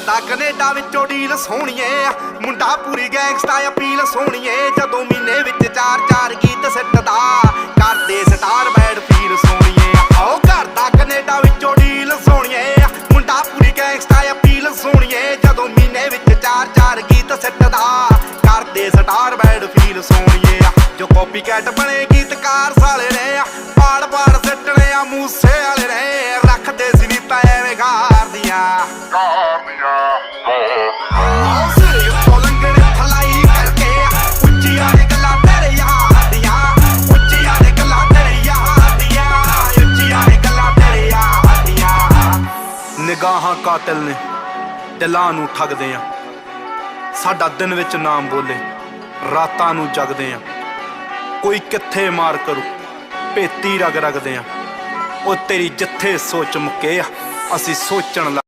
ਕਰਦਾ ਕੈਨੇਡਾ ਵਿੱਚੋਂ ਡੀਲ ਸੋਹਣੀਏ, ਮੁੰਡਾ ਪੂਰੀ ਗੈਂਗਸਟਾ ਅਪੀਲ ਸੋਹਣੀਏ। ਜਦੋਂ ਮਹੀਨੇ ਵਿੱਚ 4-4 ਗੀਤ ਸਿੱਟਦਾ, ਕਰਦੇ ਸਟਾਰ ਬੈਡ ਫੀਲ ਸੋਹਣੀਏ। ਆਓ ਕਰਦਾ ਕੈਨੇਡਾ ਵਿੱਚੋਂ ਡੀਲ ਸੋਹਣੀਏ, ਮੁੰਡਾ ਪੂਰੀ ਗੈਂਗਸਟਾ ਅਪੀਲ ਸੋਹਣੀਏ। ਜਦੋਂ ਮਹੀਨੇ ਵਿੱਚ 4-4 ਗੀਤ ਸਿੱਟਦਾ, ਕਰਦੇ ਸਟਾਰ ਬੈਡ ਫੀਲ ਸੋਹਣੀਏ। ਜੋ ਕਾਪੀ ਕੈਟ ਬਣੇ ਗੀਤਕਾਰ ਸਾਲੇ ਨੇ, ਪਾੜ ਸਿੱਟਣੇ ਆ ਮੂਸੇ ਵਾਲੇ ਨੇ। ਰੱਖਦੇ ਸੀ ਵੀ ਪੈਵੇਂ ਗਾਰ ਦੀਆਂ ਸਿਰ ਉੱਤੋਂ ਲੰਘਣ ਥਲਾਈ ਕਰਕੇ, ਉੱਚੀਆਂ ਨੇ ਗੱਲਾਂ ਤੇਰੇ ਯਾਰ ਦੀਆਂ, ਉੱਚੀਆਂ ਨੇ ਗੱਲਾਂ ਤੇਰੇ ਯਾਰ ਦੀਆਂ, ਉੱਚੀਆਂ ਨੇ ਗੱਲਾਂ ਤੇਰੇ ਯਾਰ ਦੀਆਂ। ਨਿਗਾਹਾਂ ਕਾਤਿਲ ਨੇ, ਦਿਲਾਂ ਨੂੰ ਠੱਗਦੇ ਆ। ਸਾਡਾ ਦਿਨ ਵਿੱਚ ਨਾਮ ਬੋਲੇ, ਰਾਤਾਂ ਨੂੰ ਜਗਦੇ ਆ। ਕੋਈ ਕਿੱਥੇ ਮਾਰ ਕਰੂ, ਭੇਤੀ ਰਗਦੇ ਆ। ਉਹ ਤੇਰੀ ਜਿੱਥੇ ਸੋਚ ਮੁੱਕੇ ਆ, ਅਸੀਂ ਸੋਚਣ ਲੱਗ